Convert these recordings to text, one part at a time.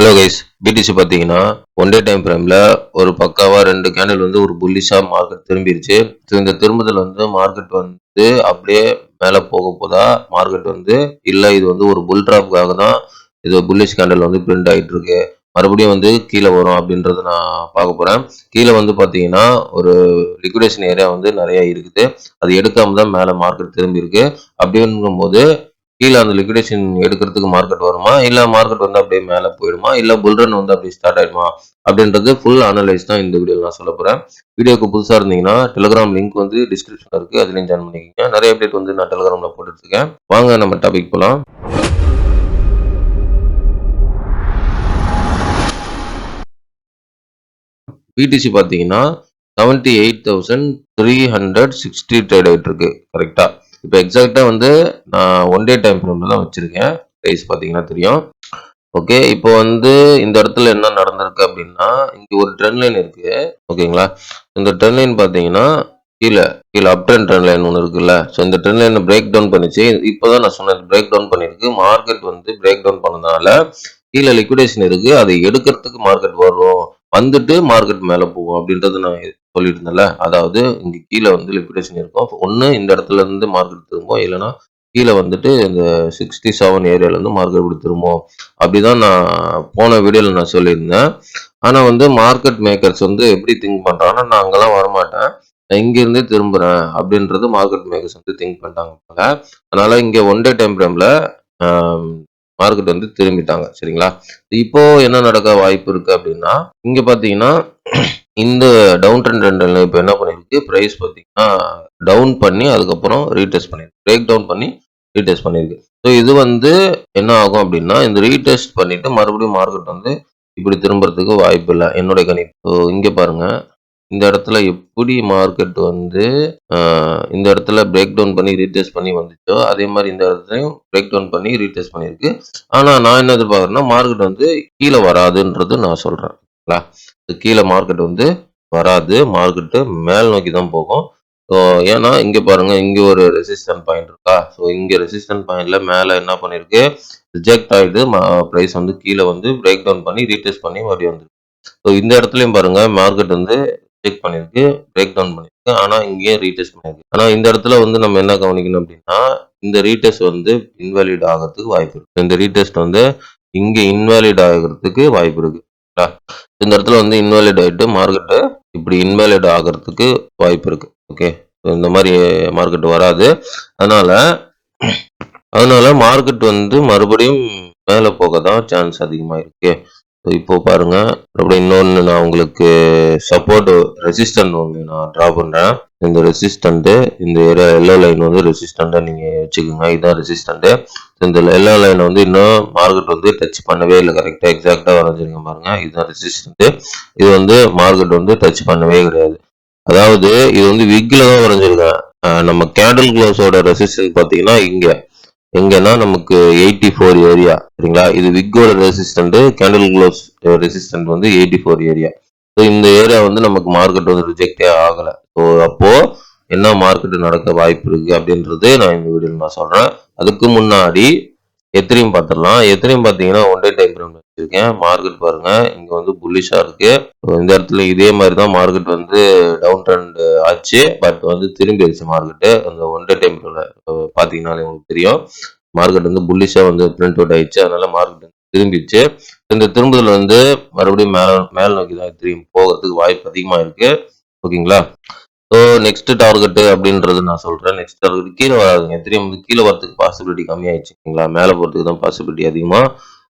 Hello guys, BDC பார்த்தீங்கன்னா one day time ஃப்ரேம்ல ஒரு பக்காவா 2 கேண்டில் வந்து ஒரு புல்லிஷா மார்க்கெட் திரும்பிருச்சு. ஸோ இந்த திரும்புதல் வந்து மார்க்கெட் வந்து அப்படியே மேலே போக போதா, மார்க்கெட் வந்து இல்லை இது வந்து ஒரு புல் ட்ராப்காக தான் இது புல்லிஷ் கேண்டில் வந்து பிரிண்ட் ஆகிட்டு இருக்கு, மறுபடியும் வந்து கீழே வரும் அப்படின்றத நான் பார்க்க போறேன். கீழே வந்து பார்த்தீங்கன்னா ஒரு லிக்விடேஷன் ஏரியா வந்து நிறைய இருக்குது, அது எடுக்காம தான் மேலே மார்க்கெட் திரும்பி இருக்கு. அப்படிங்கும் போது கீழே அந்த லிக்விடேஷன் எடுக்கிறதுக்கு மார்க்கெட் வருமா, இல்லை மார்க்கெட் வந்து அப்படியே மேலே போயிடுமா, இல்லை புல்ரன் வந்து அப்படியே ஸ்டார்ட் ஆயிடுமா அப்படின்றது ஃபுல் அனலைஸ் தான் இந்த வீடியோவில் நான் சொல்ல போகிறேன். வீடியோக்கு புதுசாக இருந்தீங்கன்னா டெலிகிராம் லிங்க் வந்து டிஸ்கிரிப்ஷனில் இருக்குது, அதுலேயும் ஜாயின் பண்ணிக்கிங்க. நிறைய அப்டேட் வந்து நான் டெலிகிராமில் போட்டுருக்கேன். வாங்க நம்ம டாபிக் போகலாம். பிடிசி பார்த்தீங்கன்னா 78,360 ட்ரேட் ஆகிட்டு இருக்கு கரெக்டா. இப்போ எக்ஸாக்டா வந்து நான் ஒன் டே டைம் ஃப்ரேம்ல தான் வச்சிருக்கேன். ப்ரைஸ் பார்த்தீங்கன்னா தெரியும். ஓகே, இப்போ வந்து இந்த இடத்துல என்ன நடந்திருக்கு அப்படின்னா, இங்க ஒரு ட்ரெண்ட் லைன் இருக்கு ஓகேங்களா. இந்த ட்ரெண்ட் லைன் பார்த்தீங்கன்னா கீழே அப் ட்ரெண்ட் லைன் ஒன்று இருக்குல்ல. ஸோ இந்த ட்ரெண்ட் லைனை பிரேக் டவுன் பண்ணிச்சு. இப்போதான் நான் சொன்னேன் பிரேக் டவுன் பண்ணிருக்கு. மார்க்கெட் வந்து பிரேக் டவுன் பண்ணதுனால கீழே லிக்விடேஷன் இருக்கு, அதை எடுக்கிறதுக்கு மார்க்கெட் வரும், வந்துட்டு மார்க்கெட் மேலே போகும் அப்படின்றது நான் சொல்லிட்டு இருந்தேன்ல. அதாவது இங்க கீழே வந்து லிக்விடேஷன் இருக்கும், ஒன்று இந்த இடத்துல இருந்து மார்க்கெட் திரும்பும், இல்லைன்னா கீழே வந்துட்டு இந்த 67 ஏரியால இருந்து மார்க்கெட் இப்படி திரும்பும். அப்படிதான் நான் போன வீடியோல நான் சொல்லியிருந்தேன். ஆனா வந்து மார்க்கெட் மேக்கர்ஸ் வந்து எப்படி திங்க் பண்றாங்கன்னா, நான் அங்கெல்லாம் வரமாட்டேன், நான் இங்க இருந்தே திரும்புறேன் அப்படின்றது மார்க்கெட் மேக்கர்ஸ் வந்து திங்க் பண்ணிட்டாங்க. அதனால இங்க ஒன் டே டைம் ஃப்ரேம்ல மார்க்கெட் வந்து திரும்பிட்டாங்க சரிங்களா. இப்போ என்ன நடக்க வாய்ப்பு இருக்கு அப்படின்னா, இங்க பாத்தீங்கன்னா இந்த டவுன் ட்ரெண்ட் இப்போ என்ன பண்ணிருக்கு, பிரைஸ் பார்த்தீங்கன்னா டவுன் பண்ணி அதுக்கப்புறம் ரீடெஸ்ட் பண்ணிருக்கு, பிரேக் டவுன் பண்ணி ரீடெஸ்ட் பண்ணிருக்கு. ஸோ இது வந்து என்ன ஆகும் அப்படின்னா, இந்த ரீடெஸ்ட் பண்ணிட்டு மறுபடியும் மார்க்கெட் வந்து இப்படி திரும்புறதுக்கு வாய்ப்பு இல்லை என்னுடைய கணிப்பு. ஸோ இங்கே பாருங்க, இந்த இடத்துல எப்படி மார்க்கெட் வந்து இந்த இடத்துல பிரேக் டவுன் பண்ணி ரீடெஸ்ட் பண்ணி வந்துச்சோ, அதே மாதிரி இந்த இடத்துலையும் பிரேக் டவுன் பண்ணி ரீடெஸ்ட் பண்ணியிருக்கு. ஆனால் நான் என்ன எதிர்பார்க்குறேன்னா, மார்க்கெட் வந்து கீழே வராதுன்றது நான் சொல்கிறேன். கீழே மார்க்கெட் வந்து வராது, மார்க்கெட்டு மேல் நோக்கி தான் போகும். ஸோ ஏன்னா இங்கே பாருங்க, இங்கே ஒரு ரெசிஸ்டன்ட் பாயிண்ட் இருக்கா. ஸோ இங்கே ரெசிஸ்டன்ட் பாயிண்ட்ல மேலே என்ன பண்ணிருக்கு, ரிஜெக்ட் ஆகிட்டு ப்ரைஸ் வந்து கீழே வந்து பிரேக் டவுன் பண்ணி ரீடெஸ்ட் பண்ணி மறுபடியும் வந்துருக்கு. ஸோ இந்த இடத்துலையும் பாருங்க, மார்க்கெட் வந்து ரிஜெக்ட் பண்ணியிருக்கு, பிரேக் டவுன் பண்ணியிருக்கு, ஆனால் இங்கேயும் ரீடெஸ்ட் பண்ணியிருக்கு. ஆனால் இந்த இடத்துல வந்து நம்ம என்ன கவனிக்கணும் அப்படின்னா, இந்த ரீடெஸ்ட் வந்து இன்வாலிட் ஆகிறதுக்கு வாய்ப்பு இருக்கு. இந்த ரீடெஸ்ட் வந்து இங்கே இன்வாலிட் ஆகிறதுக்கு வாய்ப்பு இருக்கு. இந்த இடத்துல வந்து இன்வாலிட் ஆகிட்டு மார்க்கெட்டு இப்படி இன்வாலிட் ஆகிறதுக்கு வாய்ப்பு இருக்கு. ஓகே, இந்த மாதிரி மார்க்கெட் வராது. அதனால மார்க்கெட் வந்து மறுபடியும் மேலே போக தான் சான்ஸ் அதிகமாக இருக்கு. இப்போ பாருங்க, மறுபடியும் இன்னொன்று நான் உங்களுக்கு சப்போர்ட் ரெசிஸ்டன்ட் ஒன்று நான் ட்ரா பண்ணுறேன். இந்த ரெசிஸ்டன்ட், இந்த ஏரியா எல்லோ லைன் வந்து ரெசிஸ்டண்டா நீங்க வச்சுக்கோங்க, இதுதான் ரெசிஸ்டன்ட். இந்த எல்லோ லைன் வந்து இன்னும் மார்க்கெட் வந்து டச் பண்ணவே இல்லை, கரெக்டா எக்ஸாக்டா வரைஞ்சிருங்க பாருங்க, இதுதான் ரெசிஸ்டன்ட். இது வந்து மார்க்கெட் வந்து டச் பண்ணவே கிடையாது. அதாவது இது வந்து விக்ல தான் வரைஞ்சிருக்கேன். நம்ம கேண்டில் க்ளோஸோட ரெசிஸ்டன்ட் பார்த்தீங்கன்னா எங்கன்னா நமக்கு 84 ஏரியா சரிங்களா. இது விக்கோட ரெசிஸ்டன்ட், கேண்டில் க்ளோஸ் ரெசிஸ்டன்ட் வந்து 84 ஏரியா. ஸோ இந்த ஏரியா வந்து நமக்கு மார்க்கெட் வந்து ரிஜெக்டே ஆகலை. ஸோ அப்போ என்ன மார்க்கெட் நடக்க வாய்ப்பு இருக்கு அப்படின்றது நான் இந்த வீடியோவில் நான் சொல்றேன். அதுக்கு முன்னாடி எத்திரியும் பார்த்துடலாம். எத்திரியும் பார்த்தீங்கன்னா ஒன் டே டைம் ஃப்ரேம் வச்சிருக்கேன். மார்க்கெட் பாருங்க, இங்க வந்து புல்லிஷா இருக்கு. இந்த இடத்துல இதே மாதிரி தான் மார்க்கெட் வந்து டவுன் ட்ரெண்ட் ஆச்சு, பட் வந்து திரும்பிடுச்சு மார்க்கெட்டு. அந்த ஒன் டே டைம் ஃப்ரேம்ல பார்த்தீங்கன்னாலே உங்களுக்கு தெரியும், மார்க்கெட் வந்து புல்லிஷா வந்து பிரிண்ட் அவுட் ஆயிடுச்சு. அதனால மார்க்கெட் திரும்பிடுச்சு. இந்த திரும்புதல் வந்து மறுபடியும் மேல் நோக்கி தான் திரும்பி போகிறதுக்கு வாய்ப்பு அதிகமா இருக்கு. ஓகேங்களா. ஸோ நெக்ஸ்ட் டார்கெட் அப்படின்றது நான் சொல்றேன். நெக்ஸ்ட் டார்கெட் கீழே வராதுங்க, திரும்பி வந்து கீழே வரதுக்கு பாசிபிலிட்டி கம்மியாயிடுச்சு. ஓகேங்களா, மேலே போகிறதுக்கு தான் பாசிபிலிட்டி அதிகமா,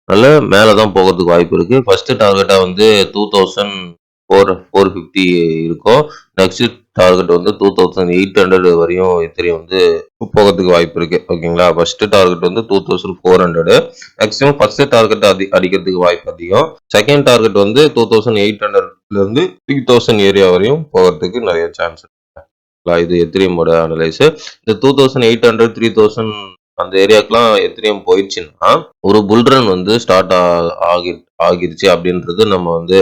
அதனால மேலே தான் போகிறதுக்கு வாய்ப்பு இருக்கு. ஃபர்ஸ்ட் டார்கெட்டா வந்து 2450 இருக்கும். நெக்ஸ்ட் டார்கெட் வந்து 2800 வரையும் எத்திரியும் வந்து போகிறதுக்கு வாய்ப்பு இருக்கு. ஓகேங்களா, ஃபர்ஸ்ட் டார்கெட் வந்து 2400, மேக்ஸிமம் ஃபர்ஸ்ட் டார்கெட் அடிக்கிறதுக்கு வாய்ப்பு அதிகம். செகண்ட் டார்கெட் வந்து 2800ல இருந்து 3000 ஏரியா வரையும் போகிறதுக்கு நிறைய சான்ஸ் இருக்கு. இது எத்திரியமோட அனலைஸ். இந்த 2800 3000 அந்த ஏரியாக்கெல்லாம் எத்திரியம் போயிடுச்சுன்னா ஒரு புல்ரன் வந்து ஸ்டார்ட் ஆகிருச்சு அப்படின்றது நம்ம வந்து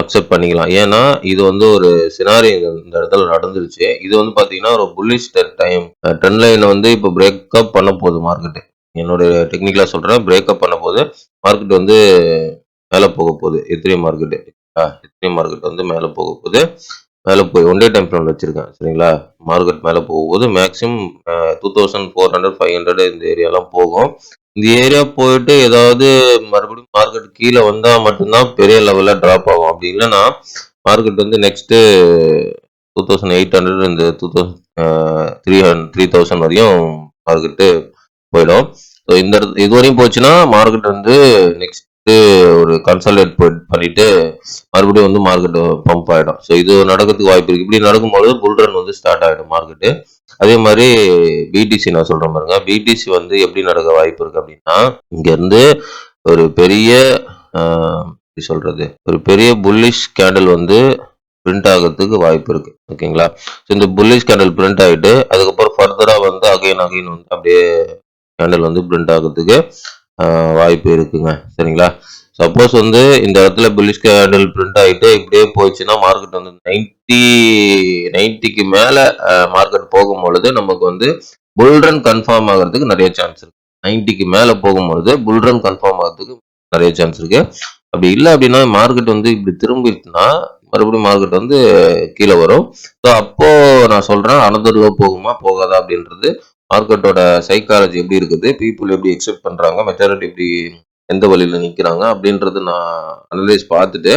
அக்செப்ட் பண்ணிக்கலாம். ஏன்னா இது வந்து ஒரு சினாரி இந்த இடத்துல நடந்துருச்சு. இது வந்து பாத்தீங்கன்னா ஒரு புல்லிஷ் டைம் ட்ரெண்ட் லைன் வந்து இப்போ பிரேக்கப் பண்ண போகுது மார்க்கெட். என்னோட டெக்னிக்கலா சொல்றேன், பிரேக்கப் பண்ண போது போகும்போது மார்க்கெட் வந்து மேலே போக போகுது. எத்திரி மார்க்கெட் எத்திரி மார்க்கெட் வந்து மேலே போக போகுது. மேலே போய் ஒன் டே டைம் ஃப்ரேம்ல வச்சிருக்கேன். சரிங்களா? மார்க்கெட் மேலே போகும்போது மேக்ஸிமம் 2400 500 இந்த ஏரியாலாம் போகும். இந்த ஏரியா போயிட்டு ஏதாவது மறுபடியும் மார்க்கெட் கீழே வந்தா மட்டும்தான் பெரிய லெவல்ல டிராப் ஆகும். அப்படி இல்லைன்னா மார்க்கெட் வந்து நெக்ஸ்ட் 2800 இந்த 3000 வரையும் மார்க்கெட்டு போயிடும். ஸோ இந்த இது வரையும் போச்சுன்னா மார்க்கெட் வந்து நெக்ஸ்ட் ஒரு கன்சாலிடேட் பண்ணிட்டு மறுபடியும் வந்து மார்க்கெட் பம்ப் ஆயிடும். ஸோ இது நடக்கிறதுக்கு வாய்ப்பு இருக்கு. இப்படி நடக்கும்போது புல் ரன் வந்து ஸ்டார்ட் ஆயிடும் மார்க்கெட்டு. அதே மாதிரி பிடிசி நான் சொல்றேன் பாருங்க. பிடிசி வந்து எப்படி நடக்க வாய்ப்பு இருக்கு அப்படின்னா, இங்க இருந்து ஒரு பெரிய எப்படி சொல்றது, ஒரு பெரிய புல்லிஷ் கேண்டில் வந்து பிரிண்ட் ஆகிறதுக்கு வாய்ப்பு இருக்கு. ஓகேங்களா? ஸோ இந்த புல்லிஷ் கேண்டில் பிரிண்ட் ஆகிட்டு அதுக்கப்புறம் ஃபர்தரா வந்து அகைன் வந்து அப்படியே கேண்டில் வந்து பிரிண்ட் ஆகிறதுக்கு வாய்ப்பு இருக்குங்க. சரிங்களா? சப்போஸ் வந்து இந்த இடத்துல புல்லிஷ் கேண்டில் பிரிண்ட் ஆகிட்டு இப்படியே போயிடுச்சுன்னா மார்க்கெட் வந்து 90க்கு மேல மார்க்கெட் போகும்பொழுது நமக்கு வந்து புல்ரன் கன்ஃபார்ம் ஆகிறதுக்கு நிறைய சான்ஸ் இருக்கு. 90க்கு மேல போகும்பொழுது புல்ரன் கன்ஃபார்ம் ஆகிறதுக்கு நிறைய சான்ஸ் இருக்கு. அப்படி இல்லை அப்படின்னா மார்க்கெட் வந்து இப்படி திரும்பிட்டுனா மறுபடியும் மார்க்கெட் வந்து கீழே வரும். ஸோ அப்போ நான் சொல்றேன் அனதர்வா போகுமா போகாதா அப்படின்றது மார்க்கெட்டோட சைக்காலஜி எப்படி இருக்குது, பீப்புள் எப்படி எக்ஸெப்ட் பண்றாங்க, மெஜாரிட்டி எப்படி எந்த வழியில நிக்கிறாங்க அப்படின்றது நான் அனலைஸ் பார்த்துட்டு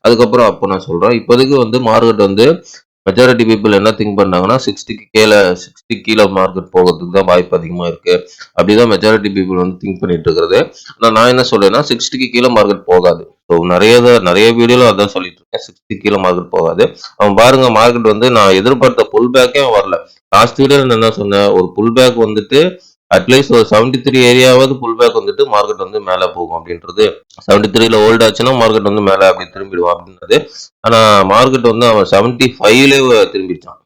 அதுக்கப்புறம் அப்போ நான் சொல்றேன். இப்போதைக்கு வந்து மார்க்கெட் வந்து மெஜாரிட்டி பீப்புள் என்ன திங்க் பண்ணாங்கன்னா 60 கீழே மார்க்கெட் போகிறதுக்கு தான் வாய்ப்பு அதிகமா இருக்கு. அப்படிதான் மெஜாரிட்டி பீப்புள் வந்து திங்க் பண்ணிட்டு இருக்கிறது. ஆனால் நான் என்ன சொல்றேன்னா 60க்கு கீழே மார்க்கெட் போகாது. ஸோ நிறைய வீடியோல அதான் சொல்லிட்டு இருக்கேன். 60 கீழே மார்க்கெட் போகாது. அவன் பாருங்க மார்க்கெட் வந்து நான் எதிர்பார்த்த புல் பேக்கே வரல. லாஸ்ட் வீடியோல என்ன சொன்னேன், ஒரு புல் பேக் வந்துட்டு அட்லீஸ்ட் ஒரு 73 ஏரியாவது புல் பேக் வந்துட்டு மார்க்கெட் வந்து மேலே போகும் அப்படின்றது. 73ல ஹோல்ட் ஆச்சுன்னா மார்க்கெட் வந்து மேலே அப்படி திரும்பிடுவான் அப்படின்றது. ஆனா மார்க்கெட் வந்து அவன் 75லேயே திரும்பிடுச்சான்.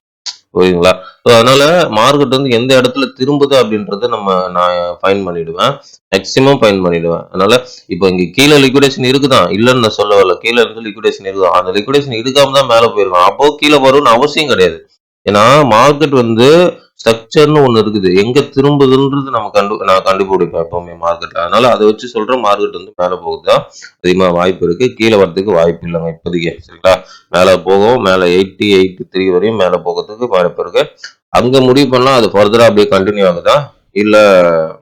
ஓகேங்களா? ஸோ அதனால மார்க்கெட் வந்து எந்த இடத்துல திரும்புது அப்படின்றத நான் ஃபைன் பண்ணிடுவேன். மேக்சிமம் ஃபைன் பண்ணிடுவேன். அதனால இப்போ இங்க கீழே லிக்விடேஷன் இருக்குதான், இல்லைன்னு நான் சொல்ல வரல. கீழே இருந்து லிக்விடேஷன் இருக்குதான். அந்த லிக்விடேஷன் எடுக்காம தான் மேலே போயிருக்கான். அப்போ கீழே வரும்னு அவசியம் கிடையாது. ஏன்னா மார்க்கெட் வந்து ஸ்ட்ரக்சர்னு ஒண்ணு இருக்குது. எங்க திரும்புதுன்றது நான் கண்டுபிடிப்பேன் எப்பவுமே மார்க்கெட்ல. அதனால அதை வச்சு சொல்றேன் மார்க்கெட் வந்து மேல போகுதுதான் அதிகமா வாய்ப்பு இருக்கு. கீழே வரதுக்கு வாய்ப்பு இல்லைங்க இப்போதைக்கு. சரிங்களா? மேல போகும். மேல 80 83 வரையும் மேல போகிறதுக்கு வாய்ப்பு இருக்கு. அங்க முடிவு பண்ணா அது ஃபர்தரா அப்படியே கண்டினியூ ஆகுதா இல்ல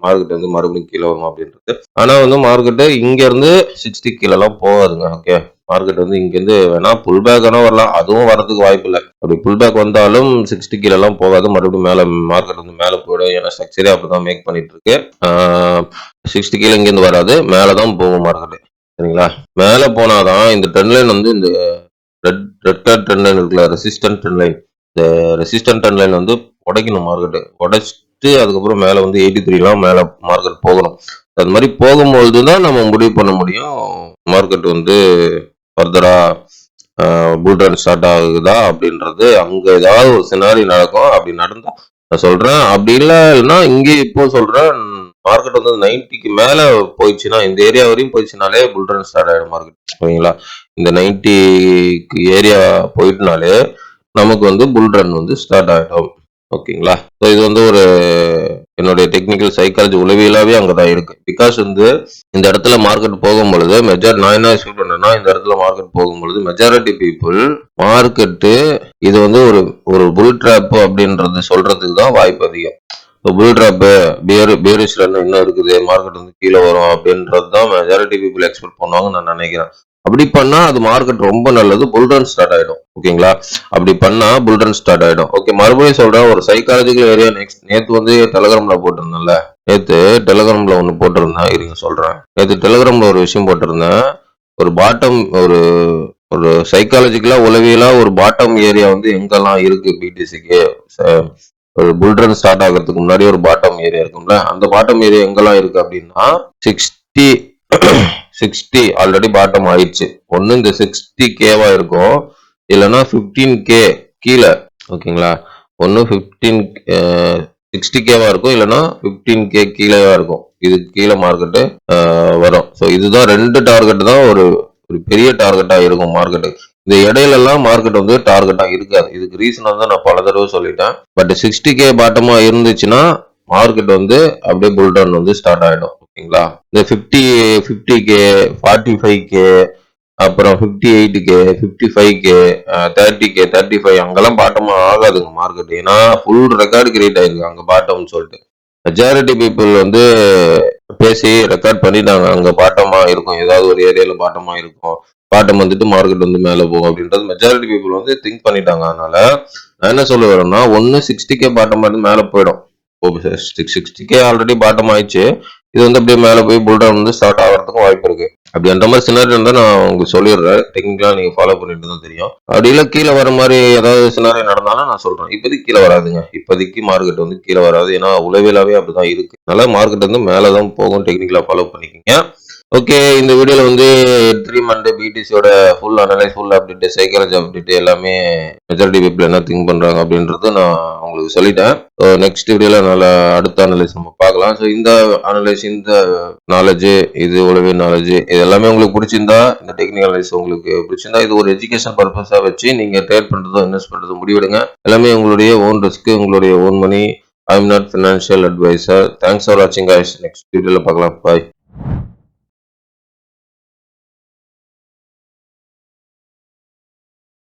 மார்க்கெட் வந்து மறுபடியும் கீழே வரும் அப்படின்றது. ஆனா வந்து மார்க்கெட் இங்க இருந்து 60 கீழே எல்லாம் போகாதுங்க. ஓகே, மார்க்கெட் வந்து இங்க இருந்து வேணா புல் பேக் வேணா வரலாம், அதுவும் வரதுக்கு வாய்ப்பு இல்லை. அப்படி புல் பேக் வந்தாலும் 60 கீழே எல்லாம் போகாது. மறுபடியும் மேல மார்க்கெட் வந்து மேல போயிடும். ஏன்னா ஸ்ட்ரக்சரே அப்படிதான் மேக் பண்ணிட்டு இருக்கு. 60 கீழே இங்க இருந்து வராது, மேலதான் போகும் மார்க்கெட். சரிங்களா? மேல போனாதான் இந்த ட்ரெண்ட் லைன் வந்து இந்த ரெட் கலர் ட்ரெண்ட் லைன் இருக்குல்ல, ரெசிஸ்டன்ட் ட்ரெண்ட் லைன், இந்த ரெசிஸ்டன்ட் ட்ரெண்ட் லைன் வந்து உடைக்கணும். மார்க்கெட் உடைச்சிட்டு அதுக்கப்புறம் மேல வந்து 83 மேல மார்க்கெட் போகணும். அது மாதிரி போகும்பொழுது தான் நம்ம முடிவு பண்ண முடியும் மார்க்கெட் வந்து ஃபர்தரா புல் ரன் ஸ்டார்ட் ஆகுதா அப்படின்றது. அங்க ஏதாவது ஒரு சினாரி நடக்கும். அப்படி நடந்தா நான் சொல்றேன். அப்படி இல்லைன்னா இங்கே இப்போ சொல்றேன் மார்க்கெட் வந்து 90க்கு மேல போயிடுச்சுன்னா, இந்த ஏரியா வரையும் போயிடுச்சுனாலே புல் ரன் ஸ்டார்ட் ஆயிடும் மார்க்கெட். ஓகேங்களா? இந்த 90க்கு ஏரியா போயிட்டுனாலே நமக்கு வந்து புல் ரன் வந்து ஸ்டார்ட் ஆயிடும். ஓகேங்களா? ஸோ இது வந்து ஒரு என்னுடைய டெக்னிக்கல் சைக்காலஜி உளவியலாவே அங்கதான் இருக்கு. பிகாஸ் வந்து இந்த இடத்துல மார்க்கெட் போகும்பொழுது நான் என்ன எக்ஸ்பெக்ட் பண்றேன்னா, இந்த இடத்துல மார்க்கெட் போகும்பொழுது மெஜாரிட்டி பீப்புள் மார்க்கெட்டு இது வந்து ஒரு புல் ட்ராப் அப்படின்றது சொல்றதுக்கு தான் வாய்ப்பு அதிகம். புல் ட்ராப் பியரிஷ்ல இன்னும் இருக்குது, மார்க்கெட் வந்து கீழே வரும் அப்படின்றது தான் மெஜாரிட்டி பீப்புள் எக்ஸ்பெக்ட் பண்ணுவாங்க நான் நினைக்கிறேன். அப்படி பண்ணா அது மார்க்கெட் ரொம்ப நல்லது, புல் ரன் ஸ்டார்ட் ஆயிடும். ஓகேங்களா? அப்படி பண்ணா புல் ரன் ஸ்டார்ட் ஆயிடும். ஓகே, மறுபடியும் சொல்றேன் ஒரு சைக்காலஜிக்கல் ஏரியா. நேத்து வந்து டெலகிராம்ல போட்டிருந்தேன்ல, நேத்து டெலகிராம்ல ஒண்ணு போட்டிருந்தேன், இருங்க சொல்றேன். நேத்து டெலகிராம்ல ஒரு விஷயம் போட்டிருந்தேன். ஒரு பாட்டம் ஒரு சைக்காலஜிக்கலா உளவியலா ஒரு பாட்டம் ஏரியா வந்து எங்கெல்லாம் இருக்கு பிடிசிக்கு. ஒரு புல் ரன் ஸ்டார்ட் ஆகிறதுக்கு முன்னாடி ஒரு பாட்டம் ஏரியா இருக்கும்ல, அந்த பாட்டம் ஏரியா எங்கெல்லாம் இருக்கு அப்படின்னா 60 ஆல்ரெடி பாட்டம் ஆயிடுச்சு. ஒண்ணு இந்த 60K இருக்கும், இல்லைன்னா 15K கீழே. ஓகேங்களா? ஒண்ணு 60K இருக்கும், இல்லைன்னா 15K கீழேவா இருக்கும். இது கீழே மார்க்கெட்டு வரும். ஸோ இதுதான் ரெண்டு டார்கெட் தான் ஒரு பெரிய டார்கெட்டா இருக்கும் மார்க்கெட்டு. இந்த இடையில எல்லாம் மார்க்கெட் வந்து டார்கெட்டா இருக்காது. இதுக்கு ரீசன் வந்து நான் பல தடவை சொல்லிட்டேன். பட் 60K பாட்டமா இருந்துச்சுன்னா மார்க்கெட் வந்து அப்படியே புல் ரன் வந்து ஸ்டார்ட் ஆயிடும். ஓகேங்களா? இந்த 50K 45K அப்புறம் 58K 55K 30K 35 அங்கெல்லாம் பாட்டமா ஆகாதுங்க மார்க்கெட். ஏன்னா ஃபுல் ரெக்கார்டு கிரியேட் ஆயிருக்கு அங்க பாட்டம்னு சொல்லிட்டு. மெஜாரிட்டி பீப்புள் வந்து பேசி ரெக்கார்ட் பண்ணிட்டாங்க. அங்க பாட்டமா இருக்கும், ஏதாவது ஒரு ஏரியால பாட்டமா இருக்கும், பாட்டம் வந்துட்டு மார்க்கெட் வந்து மேல போகும் அப்படின்றது மெஜாரிட்டி பீப்புள் வந்து திங்க் பண்ணிட்டாங்க. அதனால நான் என்ன சொல்ல வரேன்னா, ஒன்னு 60K பாட்டம் வந்து மேல போயிடும். 60K ஆல்ரெடி பாட்டம் ஆயிடுச்சு. இது வந்து அப்படியே மேல போய் புல்டவுன் வந்து ஸ்டார்ட் ஆகிறதுக்கும் வாய்ப்பு இருக்கு. அப்படி அந்த மாதிரி சினாரியோ இருந்தா நான் உங்களுக்கு சொல்லிடுறேன். டெக்னிக்கலா நீங்க ஃபாலோ பண்ணிட்டு தான் தெரியும். அப்படி இல்ல கீழே வர மாதிரி ஏதாவது சினாரியோ நடந்தாலும் நான் சொல்றேன். இப்போதைக்கு கீழே வராதுங்க. இப்போதைக்கு மார்க்கெட் வந்து கீழே வராது. ஏன்னா உளவியலாவே அப்படிதான் இருக்கு. அதனால மார்க்கெட் வந்து மேலதான் போகும். டெக்னிக்கலா ஃபாலோ பண்ணிக்கோங்க. ஓகே, இந்த வீடியோல வந்து எட்ரீம் அண்ட் பிடிசியோட full analyse, full update, psychology update எல்லாமே மெஜாரிட்டி பீப்புள் என்ன திங்க் பண்றாங்க அப்படின்றது நான் உங்களுக்கு சொல்லிட்டேன். நெக்ஸ்ட் வீடியோல அடுத்த அனலைஸ் நம்ம பார்க்கலாம். ஸோ இந்த அனலைஸ், இந்த நாலேஜ், இது உளவே நாலேஜ், இது எல்லாமே உங்களுக்கு பிடிச்சிருந்தா, இந்த டெக்னிக்கல் அனலைஸ் உங்களுக்கு பிடிச்சிருந்தா, இது ஒரு எஜுகேஷன் பர்பஸா வச்சு நீங்க ட்ரேட் பண்றதோ இன்வெஸ்ட் பண்றதோ முடிவெடுங்க. எல்லாமே உங்களுடைய ஓன் ரிஸ்க், உங்களுடைய own money. I am not financial advisor. Thanks for வாட்சிங் guys. நெக்ஸ்ட் வீடியோல பார்க்கலாம். பாய்.